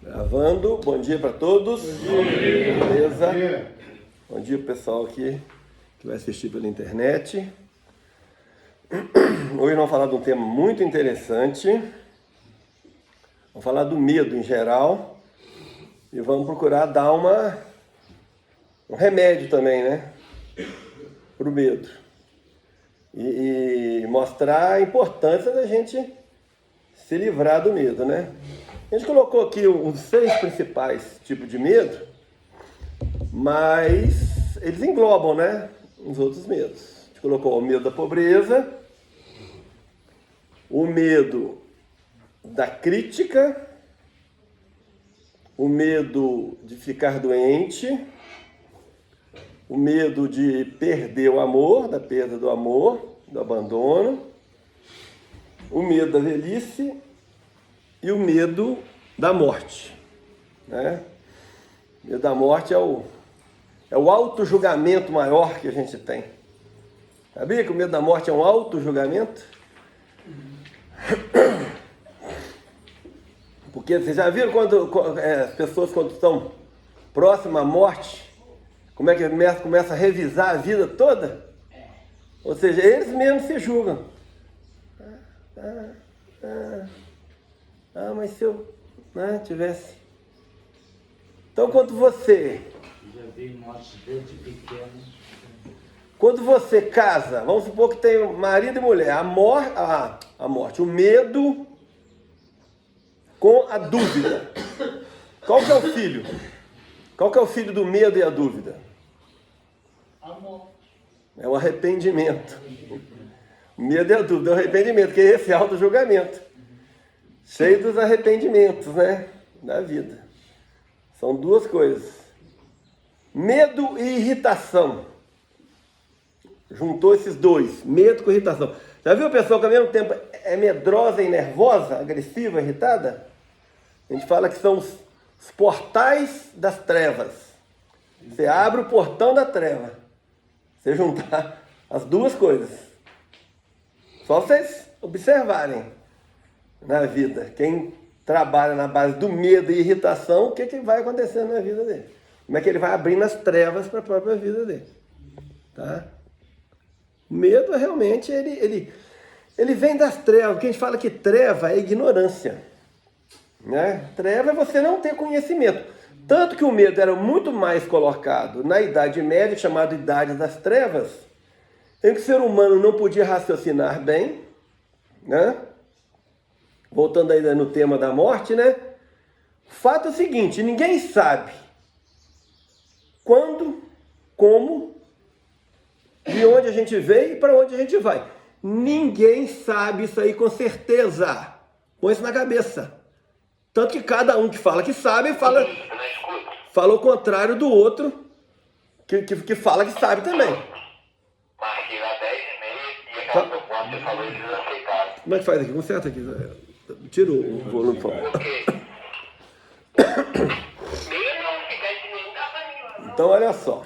Gravando. Bom dia para todos. Bom dia. Beleza? Bom dia. Bom dia pessoal aqui que vai assistir pela internet. Hoje vamos falar de um tema muito interessante. Vamos falar do medo em geral. E vamos procurar dar um remédio também, né? Para o medo. E mostrar a importância da gente se livrar do medo, né? A gente colocou aqui os 6 principais tipos de medo, mas eles englobam, né, os outros medos. A gente colocou o medo da pobreza, o medo da crítica, o medo de ficar doente, o medo de perder o amor, da perda do amor, do abandono, o medo da velhice e o medo da morte, né? O medo da morte é o auto-julgamento maior que a gente tem. Sabia que o medo da morte é um auto-julgamento? Porque vocês já viram quando as pessoas quando estão próximas à morte, como é que começa a revisar a vida toda? Ou seja, eles mesmos se julgam. Mas se eu tivesse... Então, quando você... Já vi morte desde pequeno. Quando você casa, vamos supor que tem marido e mulher, a morte, o medo com a dúvida. Qual que é o filho? Qual que é o filho do medo e a dúvida? Amor. É o arrependimento. O medo e a dúvida é o arrependimento, que é esse auto-julgamento. Cheio dos arrependimentos, né? Da vida. São duas coisas. Medo e irritação. Juntou esses dois, medo com irritação. Já viu a pessoa que ao mesmo tempo é medrosa e nervosa, agressiva, irritada? A gente fala que são os portais das trevas. Você abre o portão da treva. Você juntar as duas coisas. Só vocês observarem na vida. Quem trabalha na base do medo e irritação, o que vai acontecendo na vida dele? Como é que ele vai abrindo as trevas para a própria vida dele? Tá? O medo realmente, ele vem das trevas. Porque a gente fala que treva é ignorância. Né? Treva é você não ter conhecimento. Tanto que o medo era muito mais colocado na Idade Média, chamada Idade das Trevas, em que o ser humano não podia raciocinar bem, né? Voltando ainda no tema da morte, né? O fato é o seguinte, ninguém sabe quando, como, de onde a gente veio e para onde a gente vai. Ninguém sabe isso aí com certeza. Põe isso na cabeça. Tanto que cada um que fala que sabe, fala o contrário do outro, que fala que sabe também. Marquei lá 10h30 e aquela proposta você falou eles aceitaram. Como é que faz aqui? Conserta aqui. Tira o volume, por favor. Então, olha só.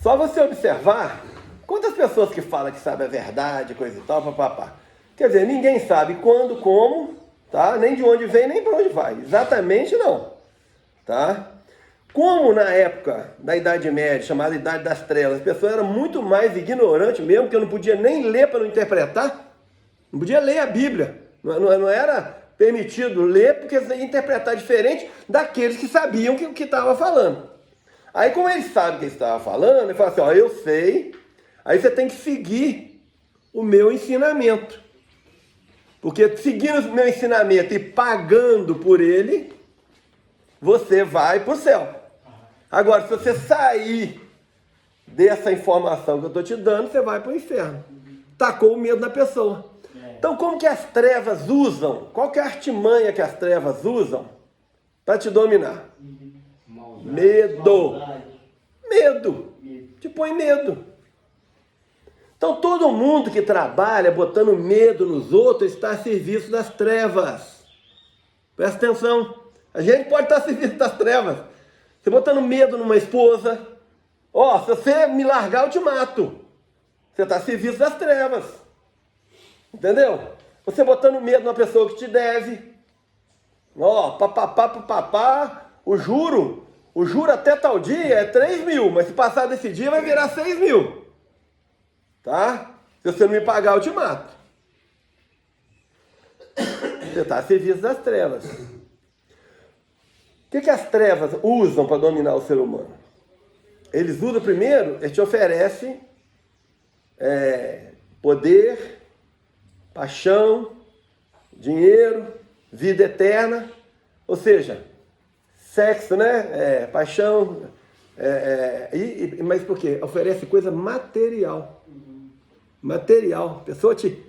Só você observar quantas pessoas que falam que sabem a verdade, coisa e tal, papapá. Quer dizer, ninguém sabe quando, como, tá? Nem de onde vem, nem para onde vai. Exatamente não. Tá? Como na época da Idade Média, chamada Idade das Trevas, as pessoas eram muito mais ignorantes mesmo, que eu não podia nem ler para não interpretar. Não podia ler a Bíblia. Não era permitido ler, porque você ia interpretar diferente daqueles que sabiam o que estava falando. Aí, como eles sabem o que estava falando, ele fala assim, ó, eu sei, aí você tem que seguir o meu ensinamento. Porque seguindo o meu ensinamento e pagando por ele, você vai para o céu. Agora, se você sair dessa informação que eu estou te dando, você vai para o inferno. Tacou o medo na pessoa. Então, como que as trevas usam? Qual que é a artimanha que as trevas usam para te dominar? Medo. Medo. Te põe medo. Então, todo mundo que trabalha botando medo nos outros está a serviço das trevas. Presta atenção. A gente pode estar a serviço das trevas. Você botando medo numa esposa. Ó, se você me largar, eu te mato. Você está a serviço das trevas. Entendeu? Você botando medo numa pessoa que te deve. Ó, papapá, o juro até tal dia é 3 mil, mas se passar desse dia vai virar 6 mil. Tá? Se você não me pagar, eu te mato. Você está a serviço das trevas. O que as trevas usam para dominar o ser humano? Eles usam primeiro, eles te oferecem poder, paixão, dinheiro, vida eterna, ou seja, sexo, né? Paixão, mas por quê? Oferece coisa material. Material. A pessoa te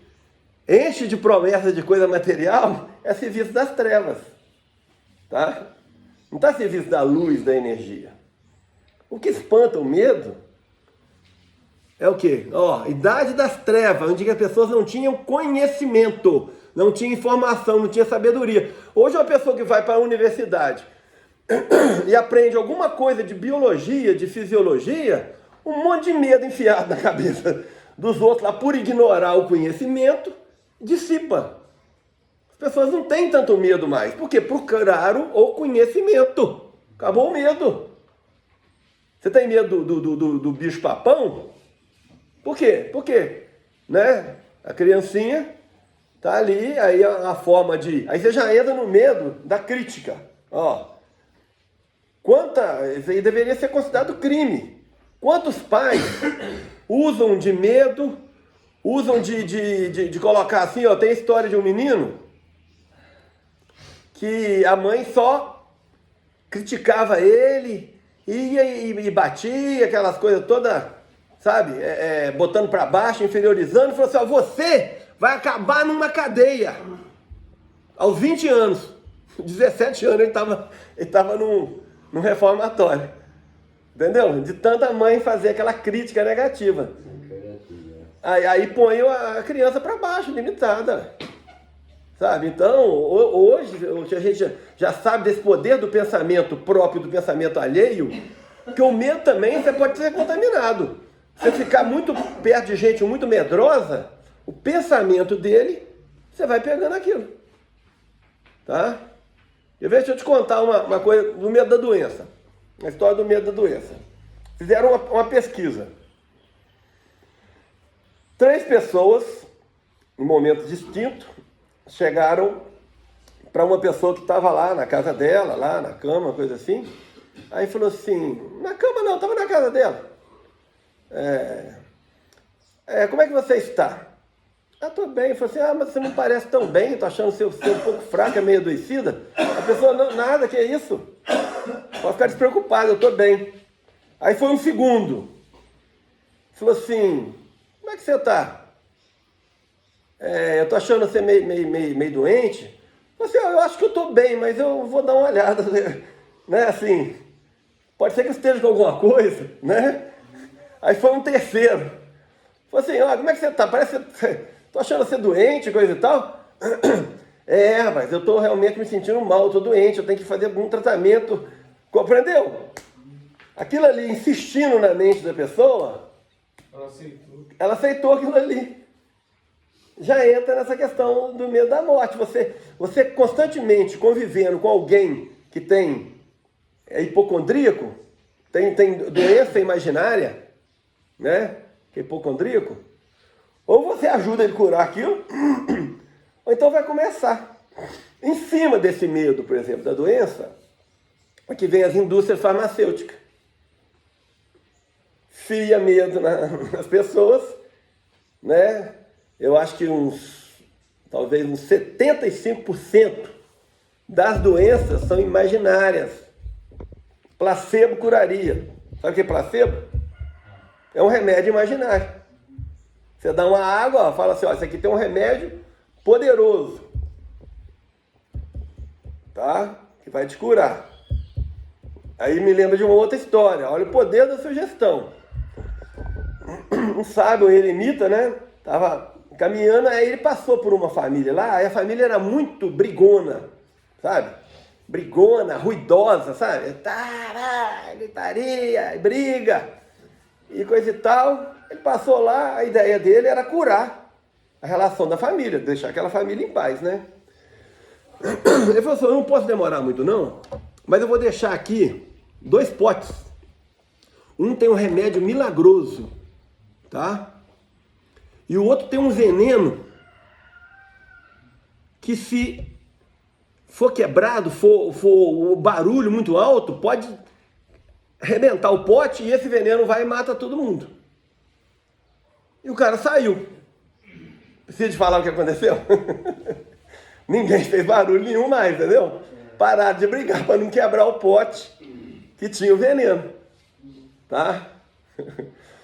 enche de promessas de coisa material, é serviço das trevas. Tá? Não está a serviço da luz, da energia. O que espanta o medo é o quê? Idade das trevas, onde as pessoas não tinham conhecimento, não tinham informação, não tinha sabedoria. Hoje uma pessoa que vai para a universidade e aprende alguma coisa de biologia, de fisiologia, um monte de medo enfiado na cabeça dos outros lá por ignorar o conhecimento, dissipa. As pessoas não têm tanto medo mais. Por quê? Procuraram o conhecimento. Acabou o medo. Você tem medo do bicho papão? Por quê? Porque, né? A criancinha tá ali, aí a forma de... Aí você já entra no medo da crítica. Isso aí deveria ser considerado crime. Quantos pais usam de medo, usam de colocar assim, tem a história de um menino que a mãe só criticava ele, ia e batia, aquelas coisas todas, sabe, botando para baixo, inferiorizando, falou assim, você vai acabar numa cadeia. Aos 20 anos, 17 anos, ele estava num reformatório. Entendeu? De tanta mãe fazer aquela crítica negativa. Aí põe a criança para baixo, limitada. Sabe? Então, hoje a gente já sabe desse poder do pensamento próprio, do pensamento alheio, que o medo também você pode ser contaminado. Se você ficar muito perto de gente muito medrosa, o pensamento dele, você vai pegando aquilo. Tá? Deixa eu te contar uma coisa do medo da doença. A história do medo da doença. Fizeram uma pesquisa. 3 pessoas, em momentos distintos, chegaram para uma pessoa que estava lá na casa dela, lá na cama, coisa assim. Aí falou assim, na cama não, estava na casa dela. Como é que você está? Estou bem. Falou assim, mas você não parece tão bem, estou achando você um pouco fraca, meio adoecida. A pessoa, não, nada, que é isso? Pode ficar despreocupado, eu estou bem. Aí foi um segundo. Falou assim, como é que você está? Eu estou achando você meio doente. Falei assim, eu acho que eu estou bem, mas eu vou dar uma olhada. Né, assim, pode ser que eu esteja com alguma coisa, né? Aí foi um terceiro. Falei assim, como é que você está? Parece que estou achando você doente, coisa e tal. Mas eu estou realmente me sentindo mal, estou doente, eu tenho que fazer algum tratamento. Compreendeu? Aquilo ali, insistindo na mente da pessoa, ela aceitou aquilo ali. Já entra nessa questão do medo da morte. Você constantemente convivendo com alguém que é hipocondríaco, tem doença imaginária, né? Que é hipocondríaco, ou você ajuda ele a curar aquilo, ou então vai começar. Em cima desse medo, por exemplo, da doença, aqui vem as indústrias farmacêuticas. Fia medo nas pessoas, né? Eu acho que talvez uns 75% das doenças são imaginárias. Placebo curaria. Sabe o que é placebo? É um remédio imaginário. Você dá uma água, fala assim, isso aqui tem um remédio poderoso, tá? Que vai te curar. Aí me lembra de uma outra história. Olha o poder da sugestão. Um sábio, um eremita, né? Tava caminhando, aí ele passou por uma família lá, aí a família era muito brigona, sabe? Brigona, ruidosa, sabe? Gritaria, briga e coisa e tal. Ele passou lá, a ideia dele era curar a relação da família, deixar aquela família em paz, né? Ele falou assim, eu não posso demorar muito não, mas eu vou deixar aqui 2 potes. Um tem um remédio milagroso, tá? E o outro tem um veneno que se for quebrado, for o barulho muito alto, pode arrebentar o pote e esse veneno vai e mata todo mundo. E o cara saiu. Precisa de falar o que aconteceu? Ninguém fez barulho nenhum mais, entendeu? Pararam de brigar para não quebrar o pote que tinha o veneno. Tá?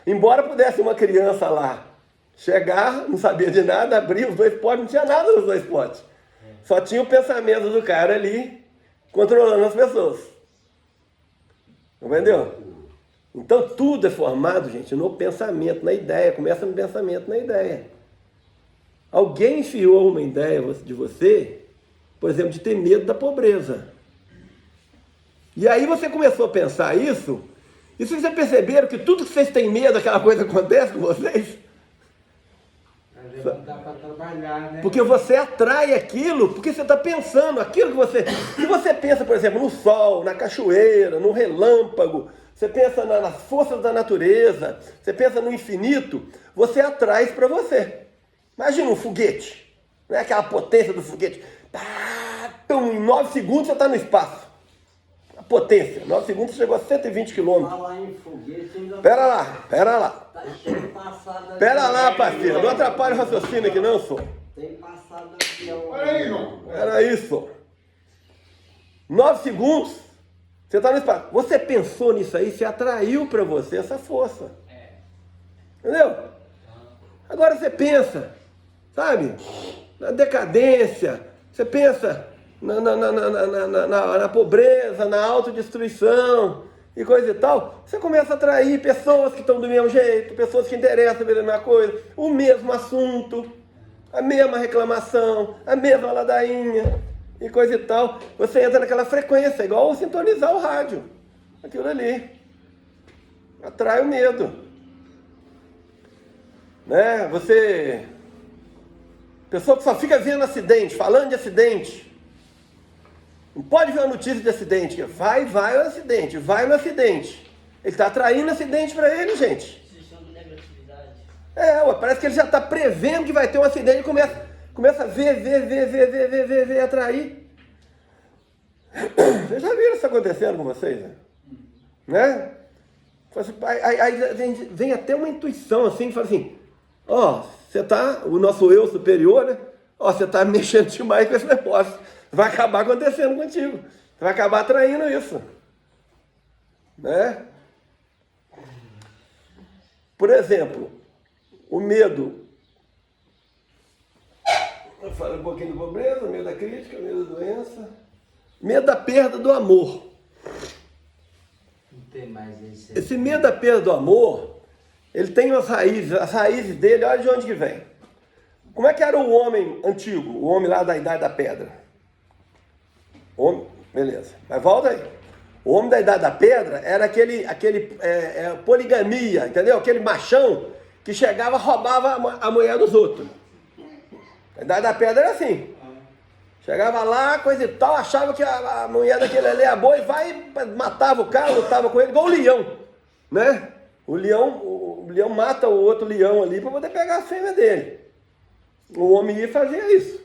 Embora pudesse uma criança lá chegar, não sabia de nada, abrir os 2 potes, não tinha nada nos 2 potes. Só tinha o pensamento do cara ali, controlando as pessoas. Entendeu? Então tudo é formado, gente, no pensamento, na ideia. Começa no pensamento, na ideia. Alguém enfiou uma ideia de você, por exemplo, de ter medo da pobreza. E aí você começou a pensar isso, e vocês já perceberam que tudo que vocês têm medo, aquela coisa acontece com vocês? Não dá para trabalhar, né? Porque você atrai aquilo, porque você está pensando, aquilo que você... Se você pensa, por exemplo, no sol, na cachoeira, no relâmpago, você pensa nas forças da natureza, você pensa no infinito, você atrai isso para você. Imagina um foguete, né? Aquela potência do foguete. Então, em 9 segundos você está no espaço. A potência, 9 segundos você chegou a 120 quilômetros. Falar em foguete ainda... Pera lá. Tá cheio passado... Pera lá, parceiro, não atrapalha o raciocínio aqui não, só. Tem passado avião... Olha aí, irmão. Era isso. 9 segundos, você está no espaço. Você pensou nisso aí, você atraiu para você essa força. Entendeu? Agora você pensa, sabe? Na decadência, você pensa na pobreza, na autodestruição e coisa e tal. Você começa a atrair pessoas que estão do mesmo jeito, pessoas que interessam pela mesma coisa, o mesmo assunto, a mesma reclamação, a mesma ladainha e coisa e tal. Você entra naquela frequência, igual sintonizar o rádio. Aquilo ali. Atrai o medo. Né? Você... Pessoa que só fica vendo acidente, falando de acidente. Não pode ver uma notícia de acidente. Vai o acidente, vai no acidente. Ele está atraindo acidente para ele, gente. Parece que ele já está prevendo que vai ter um acidente e começa a ver, atrair. Vocês já viram isso acontecendo com vocês? Né? Aí vem até uma intuição assim, que fala assim, você tá, o nosso eu superior, né? Você está mexendo demais com esse negócio. Vai acabar acontecendo contigo. Você vai acabar atraindo isso. Né? Por exemplo, o medo. Eu falo um pouquinho de pobreza, medo da crítica, medo da doença. Medo da perda do amor. Não tem mais esse. Esse medo da perda do amor, ele tem as raízes dele, olha de onde que vem. Como é que era o homem antigo, o homem lá da Idade da Pedra? Homem, beleza, mas volta aí. O homem da Idade da Pedra era aquele poligamia, entendeu? Aquele machão que chegava e roubava a mulher dos outros. A Idade da Pedra era assim. Chegava lá, coisa e tal, achava que a mulher daquele ali é boa e matava o cara, lutava com ele, igual o leão, né? O leão mata o outro leão ali para poder pegar a fêmea dele. O homem ia fazer isso,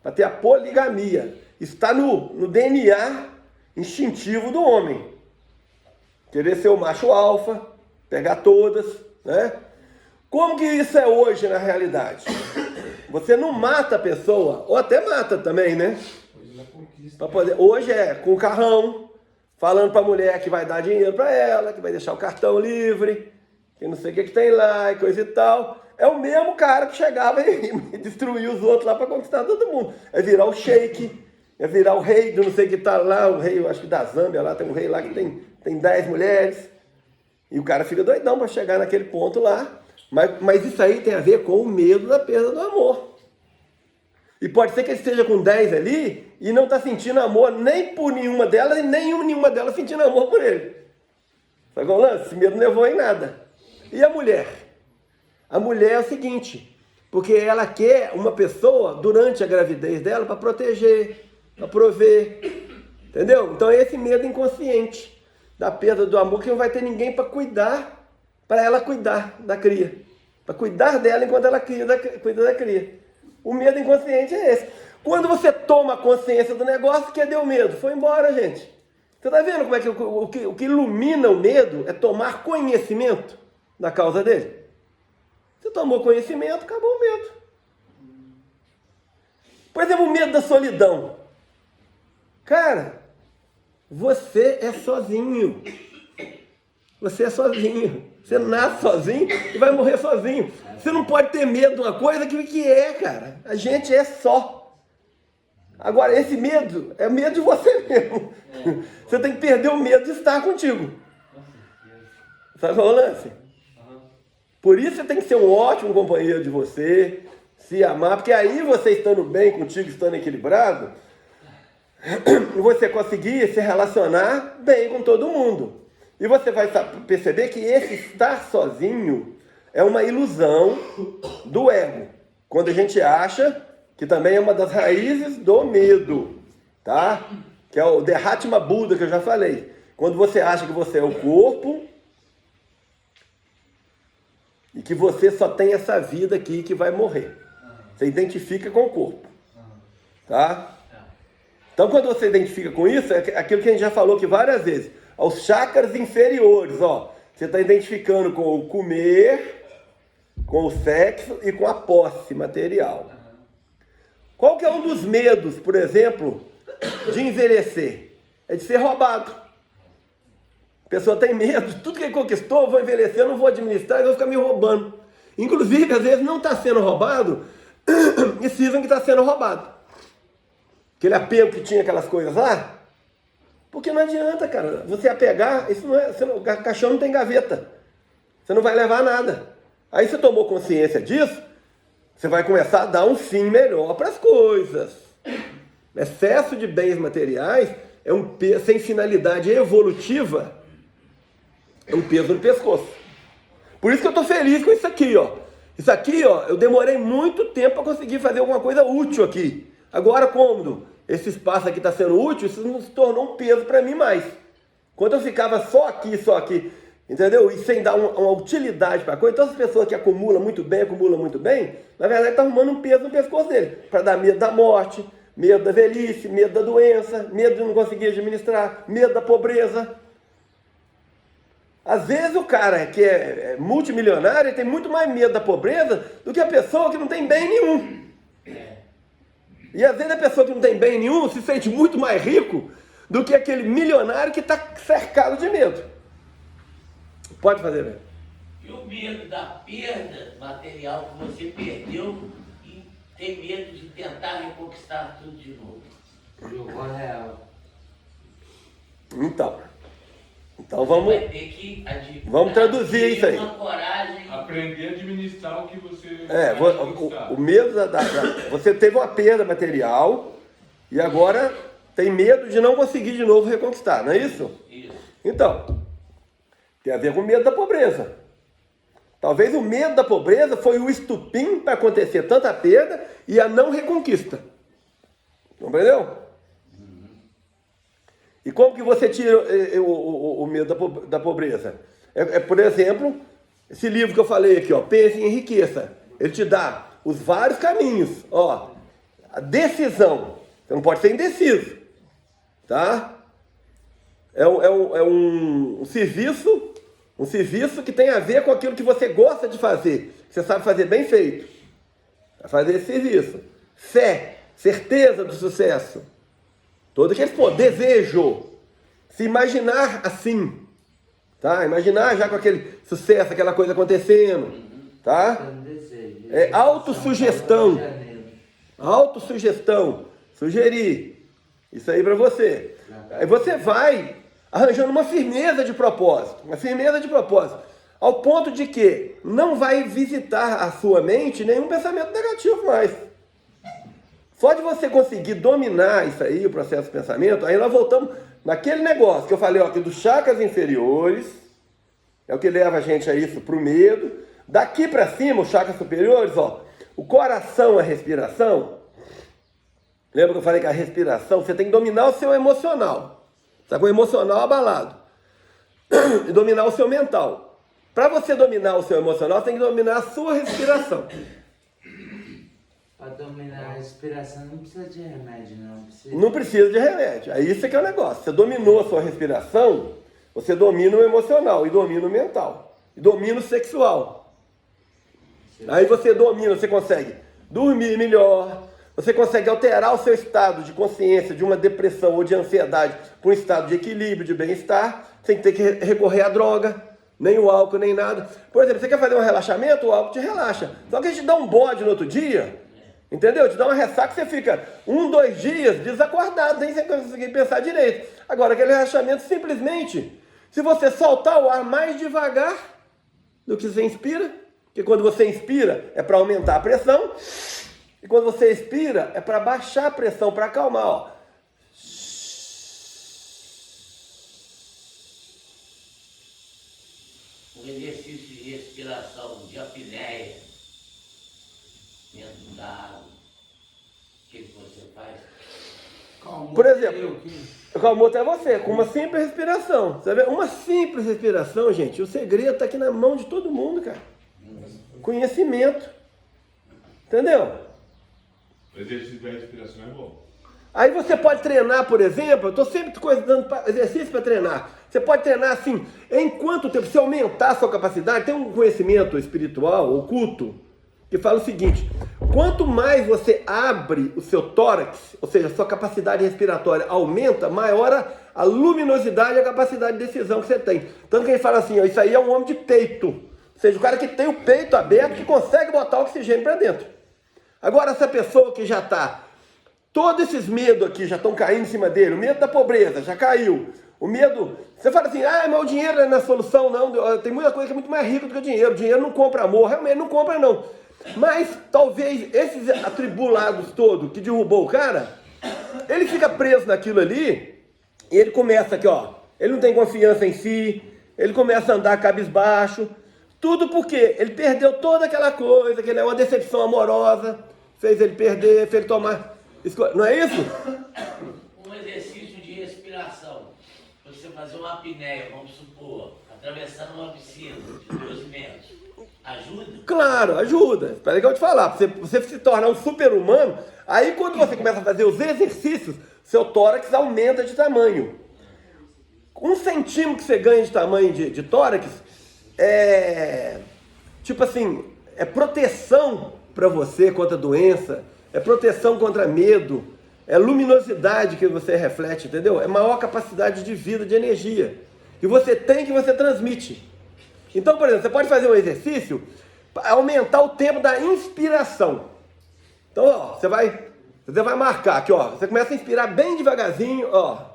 para ter a poligamia. Isso está no DNA instintivo do homem. Querer ser o macho alfa, pegar todas, né? Como que isso é hoje na realidade? Você não mata a pessoa, ou até mata também, né? Hoje é com carrão, falando para a mulher que vai dar dinheiro para ela, que vai deixar o cartão livre, que não sei o que tem lá e coisa e tal. É o mesmo cara que chegava e destruía os outros lá para conquistar todo mundo. É virar o sheik, é virar o rei do não sei o que tá lá, o rei, eu acho que da Zâmbia lá, tem um rei lá que tem 10 mulheres. E o cara fica doidão para chegar naquele ponto lá. Mas isso aí tem a ver com o medo da perda do amor. E pode ser que ele esteja com 10 ali e não está sentindo amor nem por nenhuma delas e nenhuma delas sentindo amor por ele. Sabe qual é o lance? Esse medo não levou em nada. E a mulher? A mulher é o seguinte, porque ela quer uma pessoa durante a gravidez dela para proteger, para prover. Entendeu? Então é esse medo inconsciente da perda do amor, que não vai ter ninguém para cuidar, para ela cuidar da cria. Para cuidar dela enquanto ela cuida da cria. O medo inconsciente é esse. Quando você toma consciência do negócio, cadê o medo? Foi embora, gente. Você está vendo como é que o que ilumina o medo é tomar conhecimento da causa dele? Você tomou conhecimento, acabou o medo. Por exemplo, o medo da solidão. Cara, você é sozinho. Você é sozinho. Você nasce sozinho e vai morrer sozinho. Você não pode ter medo de uma coisa que é, cara. A gente é só. Agora, esse medo é medo de você mesmo. Você tem que perder o medo de estar contigo. Sabe qual é o lance? Por isso você tem que ser um ótimo companheiro de você, se amar, porque aí você estando bem contigo, estando equilibrado, você conseguir se relacionar bem com todo mundo. E você vai perceber que esse estar sozinho é uma ilusão do ego. Quando a gente acha que também é uma das raízes do medo, tá? Que é o Derratma Buda, que eu já falei. Quando você acha que você é o corpo e que você só tem essa vida aqui que vai morrer. Você identifica com o corpo, tá? Então, quando você identifica com isso, é aquilo que a gente já falou aqui várias vezes. Aos chakras inferiores, ó. Você está identificando com o comer, com o sexo e com a posse material. Qual que é um dos medos, por exemplo, de envelhecer? É de ser roubado. A pessoa tem medo, tudo que ele conquistou, eu vou envelhecer, eu não vou administrar, eu vou ficar me roubando. Inclusive, às vezes, não está sendo roubado e cisam que está sendo roubado. Aquele apego que tinha aquelas coisas lá, porque não adianta, cara, você apegar, isso não é, caixão não tem gaveta, você não vai levar nada. Aí você tomou consciência disso, você vai começar a dar um fim melhor para as coisas. Excesso de bens materiais é um peso sem finalidade evolutiva, é um peso no pescoço. Por isso que eu estou feliz com isso aqui, ó. Isso aqui, ó, eu demorei muito tempo para conseguir fazer alguma coisa útil aqui. Agora, como esse espaço aqui está sendo útil, isso não se tornou um peso para mim mais. Quando eu ficava só aqui, entendeu? E sem dar uma utilidade para a coisa, então as pessoas que acumulam muito bem, na verdade estão arrumando um peso no pescoço dele, para dar medo da morte, medo da velhice, medo da doença, medo de não conseguir administrar, medo da pobreza. Às vezes o cara que é multimilionário ele tem muito mais medo da pobreza do que a pessoa que não tem bem nenhum. E às vezes a pessoa que não tem bem nenhum se sente muito mais rico do que aquele milionário que está cercado de medo. Pode fazer, velho. E o medo da perda material que você perdeu e tem medo de tentar reconquistar tudo de novo. Jogou real. Então vamos, Vai ter que vamos traduzir isso aí. Uma coragem. Aprender a administrar o que você O medo você teve uma perda material e agora tem medo de não conseguir de novo reconquistar, não é isso? Isso. Então, tem a ver com o medo da pobreza. Talvez o medo da pobreza foi o estupim para acontecer tanta perda e a não reconquista. Compreendeu? E como que você tira o medo da pobreza? Por exemplo, esse livro que eu falei aqui, ó, Pense e Enriqueça. Ele te dá os vários caminhos. Ó, a decisão. Você não pode ser indeciso. Tá? É um serviço que tem a ver com aquilo que você gosta de fazer. Que você sabe fazer bem feito. Vai fazer esse serviço. Fé, certeza do sucesso. Todo aquele desejo, se imaginar assim, tá? Imaginar já com aquele sucesso, aquela coisa acontecendo, tá? É autossugestão, sugerir isso aí para você. Aí você vai arranjando uma firmeza de propósito, ao ponto de que não vai visitar a sua mente nenhum pensamento negativo mais. Só de você conseguir dominar isso aí, o processo de pensamento, aí nós voltamos naquele negócio que eu falei, ó, que dos chakras inferiores, é o que leva a gente a isso, para o medo. Daqui para cima, os chakras superiores, ó, o coração, a respiração, Lembra que eu falei que a respiração, você tem que dominar o seu emocional. Está com o emocional abalado. E dominar o seu mental. Para você dominar o seu emocional, você tem que dominar a sua respiração. Para dominar a respiração não precisa de remédio, não. Precisa. Não precisa de remédio. Aí isso é que é o negócio. Você dominou a sua respiração, você domina o emocional, e domina o mental, e domina o sexual. Aí você domina, você consegue dormir melhor, você consegue alterar o seu estado de consciência, de uma depressão ou de ansiedade, para um estado de equilíbrio, de bem-estar, sem ter que recorrer à droga, nem o álcool, nem nada. Por exemplo, você quer fazer um relaxamento, o álcool te relaxa. Só que a gente dá um bode no outro dia, entendeu? Te dá uma ressaca, você fica 1, 2 dias desacordado, nem sem conseguir pensar direito. Agora, aquele relaxamento, simplesmente, se você soltar o ar mais devagar do que você inspira, porque quando você inspira é para aumentar a pressão, e quando você expira é para baixar a pressão, para acalmar, ó. Um exercício de respiração, de apneia, dentro da água. O que você faz? Por exemplo, calmou até você, com uma simples respiração. Você vê? Uma simples respiração, gente, o segredo está aqui na mão de todo mundo, cara. Conhecimento. Entendeu? O exercício da respiração é bom. Aí você pode treinar, por exemplo, eu estou sempre dando exercício para treinar. Você pode treinar assim, enquanto o tempo, se aumentar a sua capacidade, tem um conhecimento espiritual, oculto, que fala o seguinte: quanto mais você abre o seu tórax, ou seja, a sua capacidade respiratória aumenta, maior a luminosidade e a capacidade de decisão que você tem. Tanto que a gente fala assim, ó, isso aí é um homem de peito. Ou seja, o cara que tem o peito aberto, que consegue botar oxigênio para dentro. Agora, essa pessoa que já está, todos esses medos aqui já estão caindo em cima dele, o medo da pobreza já caiu, o medo, você fala assim, mas o dinheiro não é a solução, não, tem muita coisa que é muito mais rica do que o dinheiro não compra amor, realmente não compra não, mas talvez esses atribulados todos que derrubou o cara, ele fica preso naquilo ali, e ele começa aqui, ó, ele não tem confiança em si, ele começa a andar cabisbaixo, tudo porque ele perdeu toda aquela coisa, que ele é uma decepção amorosa, fez ele perder, fez ele tomar... Não é isso? Um exercício de respiração. Você fazer uma apneia, vamos supor, atravessando uma piscina de 12 metros. Ajuda? Claro, ajuda. Espera que eu vou te falar. Você se tornar um super-humano, aí quando você começa a fazer os exercícios, seu tórax aumenta de tamanho. 1 centímetro que você ganha de tamanho de tórax é, tipo assim, é proteção para você contra doença, é proteção contra medo, é luminosidade que você reflete, entendeu? É maior capacidade de vida, de energia. Que você tem, que você transmite. Então, por exemplo, você pode fazer um exercício para aumentar o tempo da inspiração. Então, ó, você vai marcar aqui, ó. Você começa a inspirar bem devagarzinho, ó.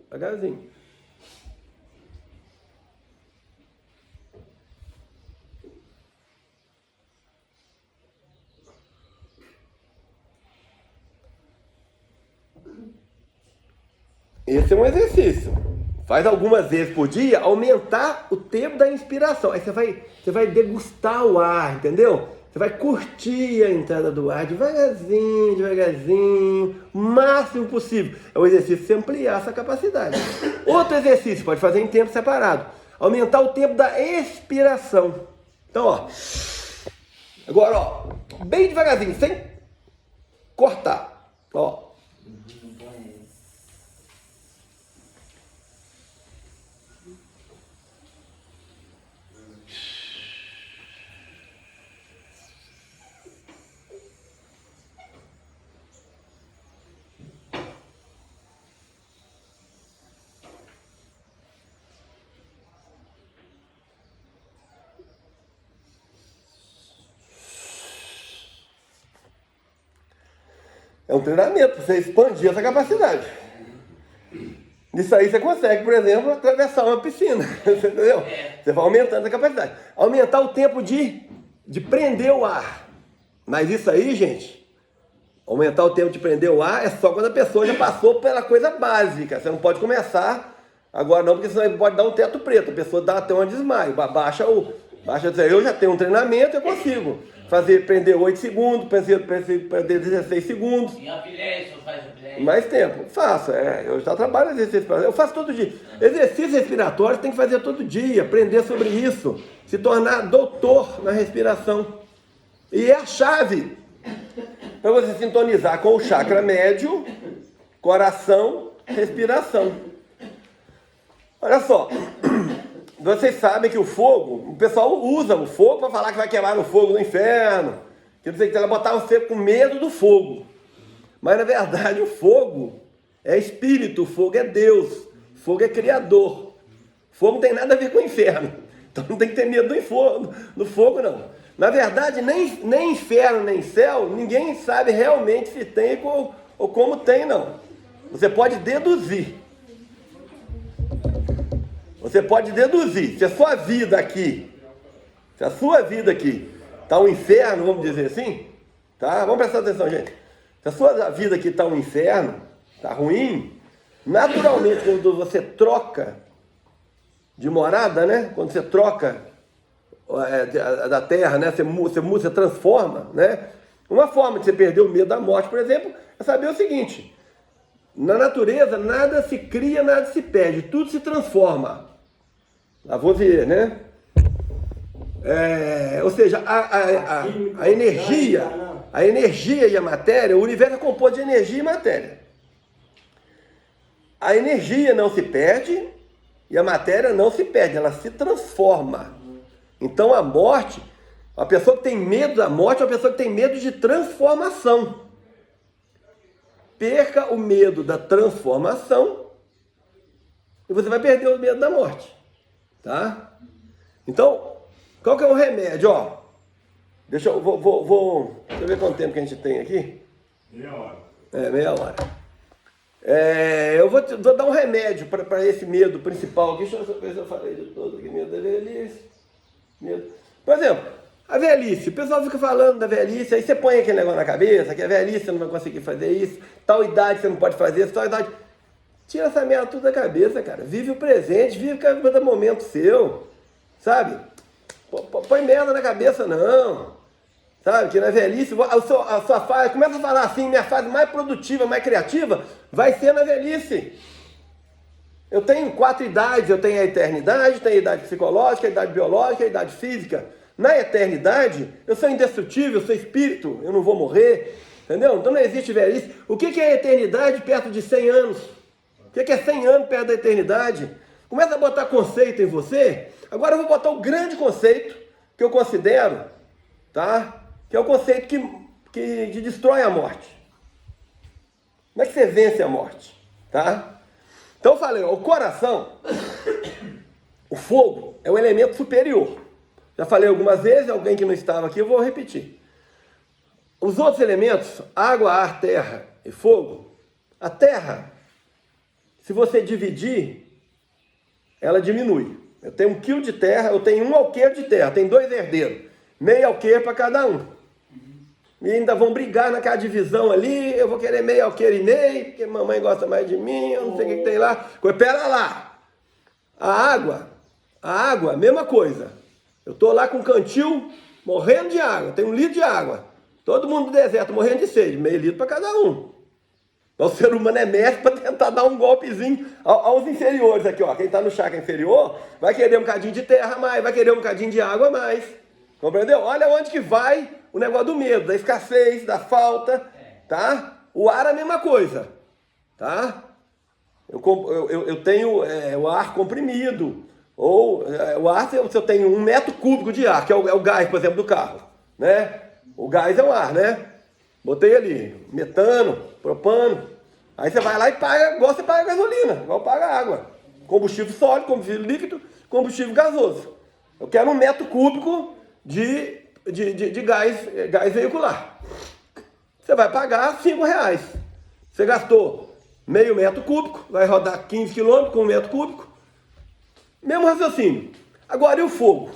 Devagarzinho. Esse é um exercício. Faz algumas vezes por dia, aumentar o tempo da inspiração. Aí você vai degustar o ar, entendeu? Você vai curtir a entrada do ar devagarzinho, devagarzinho, o máximo possível. É um exercício de você ampliar essa capacidade. Outro exercício, pode fazer em tempo separado. Aumentar o tempo da expiração. Então, ó. Agora, ó. Bem devagarzinho, sem cortar. Ó. É um treinamento para você expandir essa capacidade. Isso aí você consegue, por exemplo, atravessar uma piscina. Entendeu? Você vai aumentando a capacidade. Aumentar o tempo de prender o ar. Mas isso aí, gente, aumentar o tempo de prender o ar é só quando a pessoa já passou pela coisa básica. Você não pode começar agora não, porque senão pode dar um teto preto. A pessoa dá até um desmaio, baixa Basta dizer, eu já tenho um treinamento, eu consigo prender 8 segundos, prender 16 segundos. E a apneia, o senhor faz apneia? Mais tempo. Faço, eu já trabalho exercício respiratório. Eu faço todo dia. Exercício respiratório tem que fazer todo dia, aprender sobre isso, se tornar doutor na respiração. E é a chave para você sintonizar com o chakra médio, coração, respiração. Olha só, vocês sabem que o fogo, o pessoal usa o fogo para falar que vai queimar no fogo do inferno, que não sei o que, ela botava você com medo do fogo. Mas na verdade o fogo é espírito, o fogo é Deus, o fogo é criador. Fogo não tem nada a ver com o inferno, então não tem que ter medo do fogo não. Na verdade nem inferno nem céu, ninguém sabe realmente se tem ou como tem não. Você pode deduzir. Você pode deduzir, se a sua vida aqui está um inferno, vamos dizer assim, tá? Vamos prestar atenção, gente. Se a sua vida aqui está um inferno, está ruim, naturalmente quando você troca de morada, né? Quando você troca da terra, né? Você transforma, né? Uma forma de você perder o medo da morte, por exemplo, é saber o seguinte: na natureza nada se cria, nada se perde, tudo se transforma. Lavoisier, né? Ou seja, a energia e a matéria, o universo é composto de energia e matéria. A energia não se perde e a matéria não se perde, ela se transforma. Então a morte, a pessoa que tem medo da morte é uma pessoa que tem medo de transformação. Perca o medo da transformação e você vai perder o medo da morte. Tá? Então, qual que é o remédio? Ó, deixa eu ver quanto tempo que a gente tem aqui. Meia hora. Meia hora. Eu vou dar um remédio para esse medo principal aqui. Deixa eu ver se eu falei de todo aqui. Medo da velhice. Por exemplo, a velhice. O pessoal fica falando da velhice, aí você põe aquele negócio na cabeça, que a velhice você não vai conseguir fazer isso, tal idade você não pode fazer isso, tal idade... Tira essa merda tudo da cabeça, cara. Vive o presente, vive cada momento seu, sabe? Põe merda na cabeça, não. Sabe? Que na velhice, a sua fase, começa a falar assim, minha fase mais produtiva, mais criativa, vai ser na velhice. Eu tenho 4 idades, eu tenho a eternidade, tenho a idade psicológica, a idade biológica, a idade física. Na eternidade, eu sou indestrutível, eu sou espírito, eu não vou morrer, entendeu? Então não existe velhice. O que é a eternidade perto de 100 anos? O que é 100 anos perto da eternidade? Começa a botar conceito em você. Agora eu vou botar o grande conceito que eu considero, tá? Que é o conceito que destrói a morte. Como é que você vence a morte? Tá? Então eu falei, ó, o coração, o fogo, é o elemento superior. Já falei algumas vezes, alguém que não estava aqui, eu vou repetir. Os outros elementos, água, ar, terra e fogo, a terra, se você dividir, ela diminui. Eu tenho 1 quilo de terra, eu tenho 1 alqueire de terra, tem 2 herdeiros. Meio alqueire para cada um. E ainda vão brigar naquela divisão ali, eu vou querer meio alqueire e meio, porque mamãe gosta mais de mim, eu não sei o que tem lá. Pera lá. A água, mesma coisa. Eu estou lá com um cantil, morrendo de água, tem 1 litro de água. Todo mundo do deserto morrendo de sede, meio litro para cada um. O ser humano é mestre para tentar dar um golpezinho aos inferiores aqui, ó. Quem está no chakra inferior vai querer um bocadinho de terra a mais, vai querer um bocadinho de água a mais. Compreendeu? Olha onde que vai o negócio do medo, da escassez, da falta, tá? O ar é a mesma coisa, tá? Eu tenho o ar comprimido, ou o ar, se eu tenho 1 metro cúbico de ar, que é o gás, por exemplo, do carro, né? O gás é o ar, né? Botei ali, metano, propano. Aí você vai lá e paga, igual você paga gasolina, igual paga água. Combustível sólido, combustível líquido, combustível gasoso. Eu quero 1 metro cúbico de gás veicular. Você vai pagar R$5. Você gastou meio metro cúbico, vai rodar 15 km com 1 metro cúbico. Mesmo raciocínio. Agora, e o fogo?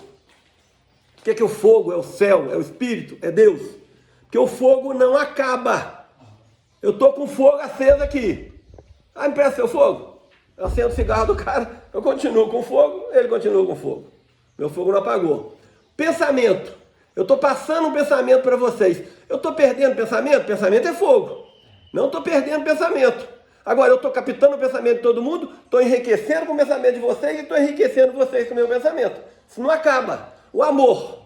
O que é o fogo? É o céu, é o espírito, é Deus. Porque o fogo não acaba. Eu tô com fogo aceso aqui. Ah, me presta seu fogo? Eu acendo o cigarro do cara, eu continuo com fogo, ele continua com fogo. Meu fogo não apagou. Pensamento. Eu estou passando um pensamento para vocês. Eu estou perdendo pensamento? Pensamento é fogo. Não estou perdendo pensamento. Agora, eu estou captando o pensamento de todo mundo, estou enriquecendo com o pensamento de vocês e estou enriquecendo vocês com o meu pensamento. Isso não acaba. O amor.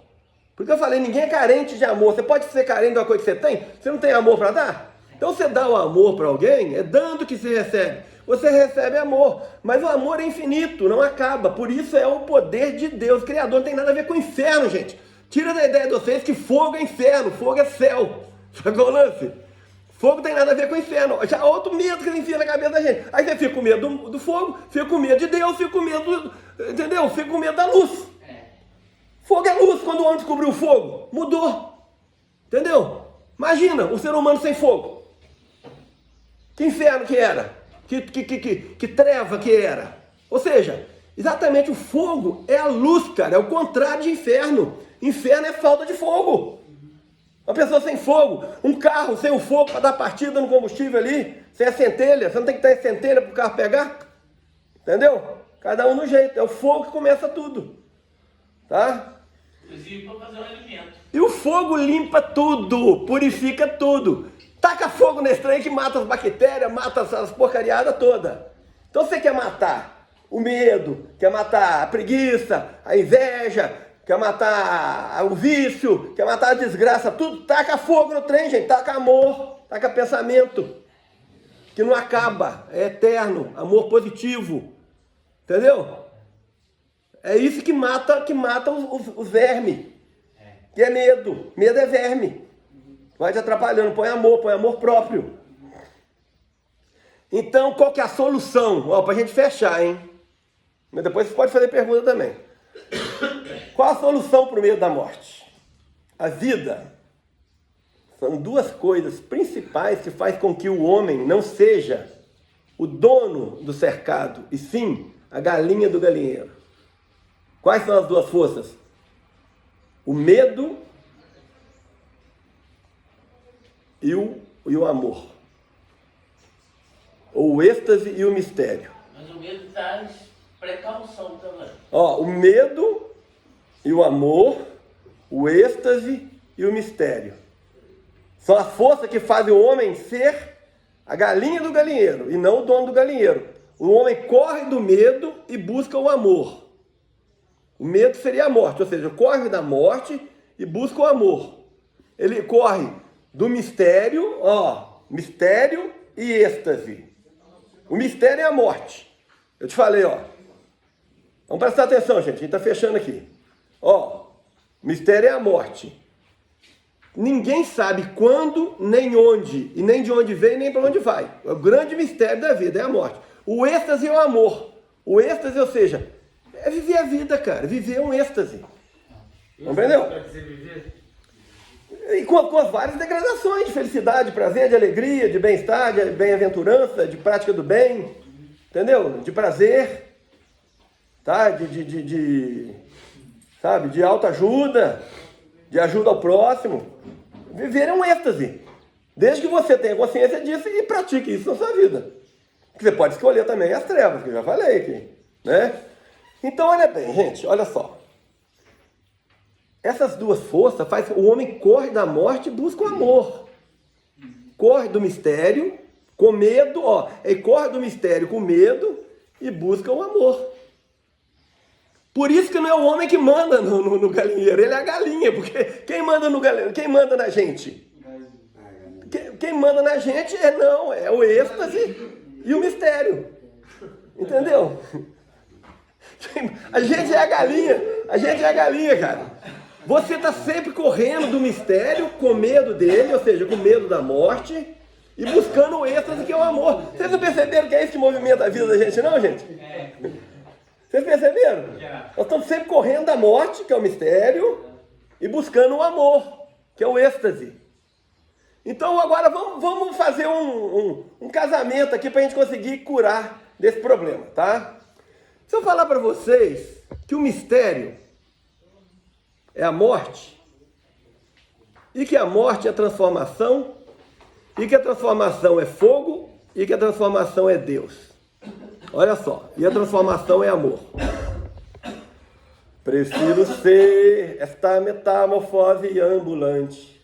Porque eu falei, ninguém é carente de amor. Você pode ser carente de uma coisa que você tem? Você não tem amor para dar? Então, você dá o amor para alguém, é dando que você recebe. Você recebe amor. Mas o amor é infinito, não acaba. Por isso é o poder de Deus. O Criador não tem nada a ver com o inferno, gente. Tira da ideia de vocês que fogo é inferno, fogo é céu. Sacou o lance? Fogo tem nada a ver com o inferno. Já outro medo que ele enfia na cabeça da gente. Aí você fica com medo do fogo, fica com medo de Deus, fica com medo, entendeu? Fica com medo da luz. Fogo é luz. Quando o homem descobriu o fogo, mudou. Entendeu? Imagina o ser humano sem fogo. Que inferno que era. Que treva que era. Ou seja, exatamente o fogo é a luz, cara. É o contrário de inferno. Inferno é falta de fogo. Uma pessoa sem fogo, um carro sem o fogo para dar partida no combustível ali, sem a centelha, você não tem que ter centelha para o carro pegar? Entendeu? Cada um no jeito, é o fogo que começa tudo. Tá? Inclusive para fazer um alimento. E o fogo limpa tudo, purifica tudo. Taca fogo nesse trem que mata as bactérias, mata as porcariadas todas. Então você quer matar o medo, quer matar a preguiça, a inveja, quer matar o vício, quer matar a desgraça, tudo, taca fogo no trem, gente, taca amor, taca pensamento, que não acaba, é eterno, amor positivo, entendeu? É isso que mata os vermes, que é medo é verme, vai te atrapalhando, põe amor próprio. Então, qual que é a solução? Ó, pra gente fechar, hein? Mas depois você pode fazer pergunta também. Qual a solução para o medo da morte? A vida. São duas coisas principais que faz com que o homem não seja o dono do cercado, e sim a galinha do galinheiro. Quais são as duas forças? O medo e o amor. Ou o êxtase e o mistério. Mas o medo traz precaução também. Ó, o medo e o amor, o êxtase e o mistério. São as forças que fazem o homem ser a galinha do galinheiro e não o dono do galinheiro. O homem corre do medo e busca o amor. O medo seria a morte, ou seja, corre da morte e busca o amor. Ele corre do mistério, ó, mistério e êxtase. O mistério é a morte. Eu te falei, ó. Vamos prestar atenção, gente, a gente está fechando aqui. Ó, mistério é a morte. Ninguém sabe quando, nem onde, e nem de onde vem, nem para onde vai. O grande mistério da vida é a morte. O êxtase é o amor. O êxtase, ou seja, é viver a vida, cara. Viver é um êxtase. Entendeu? E com as várias degradações de felicidade, de prazer, de alegria, de bem-estar, de bem-aventurança, de prática do bem, entendeu? De prazer, tá? Sabe? De autoajuda, de ajuda ao próximo. Viver é um êxtase. Desde que você tenha consciência disso e pratique isso na sua vida. Você pode escolher também as trevas, que eu já falei aqui, né? Então, olha bem, gente, olha só. Essas duas forças fazem o homem corre da morte e busca o amor. Corre do mistério com medo, ó. Ele corre do mistério com medo e busca o amor. Por isso que não é o homem que manda no galinheiro, ele é a galinha, porque quem manda no galinheiro, quem manda na gente? Quem manda na gente é o êxtase e o mistério. Entendeu? A gente é a galinha, cara. Você está sempre correndo do mistério, com medo dele, ou seja, com medo da morte, e buscando o êxtase que é o amor. Vocês não perceberam que é isso que movimenta a vida da gente, não, gente? Vocês perceberam? Nós estamos sempre correndo da morte, que é o mistério, e buscando o amor, que é o êxtase. Então agora vamos fazer um casamento aqui para a gente conseguir curar desse problema, tá? Se eu falar para vocês que o mistério é a morte, e que a morte é a transformação, e que a transformação é fogo, e que a transformação é Deus. Olha só, e a transformação é amor. Prefiro ser esta metamorfose ambulante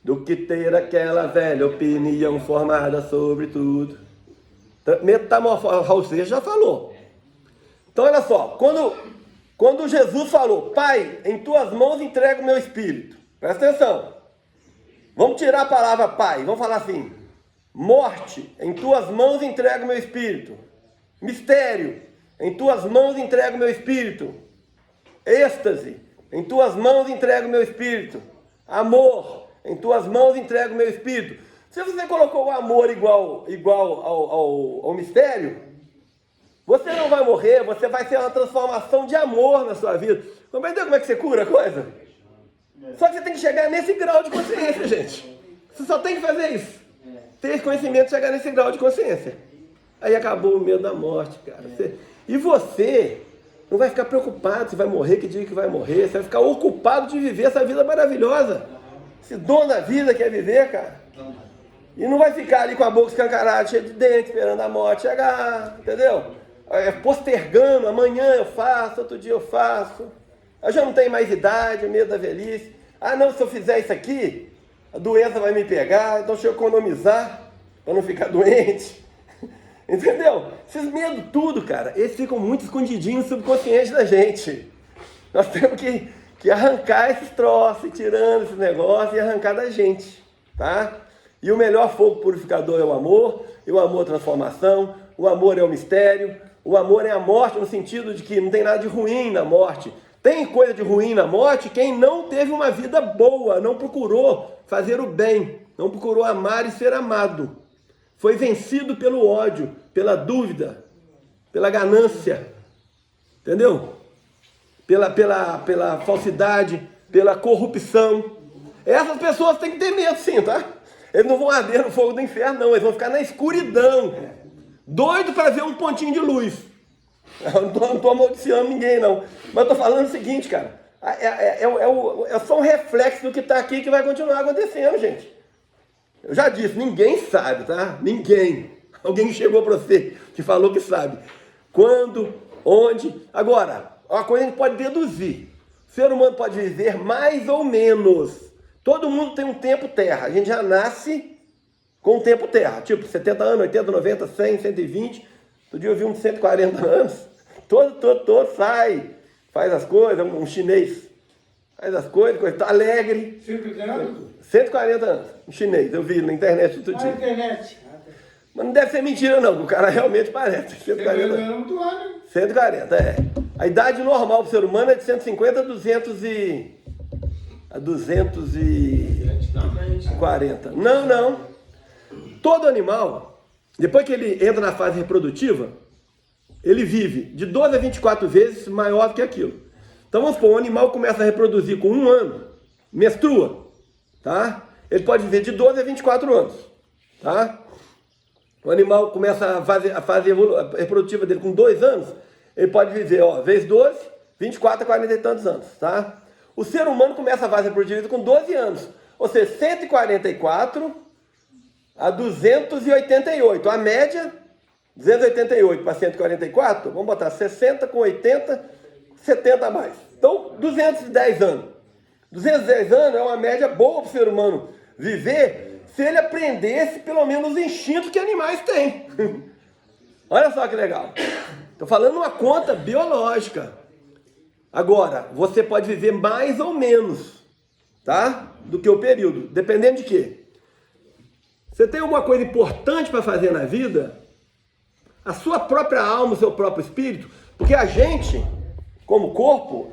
do que ter aquela velha opinião formada sobre tudo. Metamorfose, Raul Seixas já falou. Então olha só, quando Jesus falou, Pai, em tuas mãos entrego o meu espírito. Presta atenção. Vamos tirar a palavra Pai, vamos falar assim. Morte, em tuas mãos entrego o meu espírito. Mistério, em tuas mãos entrego o meu espírito. Êxtase, em tuas mãos entrego o meu espírito. Amor, em tuas mãos entrego o meu espírito. Se você colocou o amor igual ao mistério, você não vai morrer, você vai ter uma transformação de amor na sua vida. Compreendeu como é que você cura a coisa? Só que você tem que chegar nesse grau de consciência, gente. Você só tem que fazer isso. Ter esse conhecimento, chegar nesse grau de consciência. Aí acabou o medo da morte, cara. E você não vai ficar preocupado se vai morrer, que dia que vai morrer. Você vai ficar ocupado de viver essa vida maravilhosa. Esse dono da vida quer viver, cara. E não vai ficar ali com a boca escancarada, cheia de dentes, esperando a morte chegar, entendeu? Postergando, amanhã eu faço, outro dia eu faço. Eu já não tenho mais idade, medo da velhice. Ah não, se eu fizer isso aqui, a doença vai me pegar, então deixa eu economizar para não ficar doente. Entendeu? Esses medos tudo, cara, eles ficam muito escondidinhos no subconsciente da gente. Nós temos que arrancar esses troços, tirando esses negócios e arrancar da gente, tá? E o melhor fogo purificador é o amor, e o amor é a transformação, o amor é o mistério, o amor é a morte, no sentido de que não tem nada de ruim na morte. Tem coisa de ruim na morte quem não teve uma vida boa, não procurou fazer o bem, não procurou amar e ser amado. Foi vencido pelo ódio, pela dúvida, pela ganância, entendeu? Pela falsidade, pela corrupção. Essas pessoas têm que ter medo sim, tá? Eles não vão arder no fogo do inferno, não. Eles vão ficar na escuridão, doido para ver um pontinho de luz. Eu não estou amaldiçoando ninguém, não. Mas estou falando o seguinte, cara. É só um reflexo do que está aqui que vai continuar acontecendo, gente. Eu já disse, ninguém sabe, tá? Ninguém. Alguém que chegou para você, que falou que sabe. Quando, onde. Agora, uma coisa a gente pode deduzir. O ser humano pode viver mais ou menos. Todo mundo tem um tempo terra. A gente já nasce com um tempo terra. Tipo, 70 anos, 80, 90, 100, 120. Outro dia eu vi um de 140 anos. Todo sai. Faz as coisas. Um chinês. Faz as coisas, tá alegre. 140 anos. Um chinês. Eu vi na internet outro dia. Na internet. Mas não deve ser mentira não. O cara realmente parece. 140 anos. 140, é. A idade normal do ser humano é de 150 a 240. Não. Todo animal, depois que ele entra na fase reprodutiva, ele vive de 12 a 24 vezes maior do que aquilo. Então vamos supor, um animal começa a reproduzir com 1 ano, menstrua, tá? Ele pode viver de 12 a 24 anos, tá? O animal começa a fase reprodutiva dele com 2 anos, ele pode viver, vezes 12, 24 a 40 e tantos anos, tá? O ser humano começa a fase reprodutiva com 12 anos, ou seja, 144 a 288. A média, 288 para 144, vamos botar 60 com 80, 70 a mais. Então, 210 anos. 210 anos é uma média boa para o ser humano viver se ele aprendesse pelo menos os instintos que animais têm. Olha só que legal. Estou falando uma conta biológica. Agora, você pode viver mais ou menos, tá? Do que o período, dependendo de quê? Você tem alguma coisa importante para fazer na vida? A sua própria alma, o seu próprio espírito? Porque a gente, como corpo,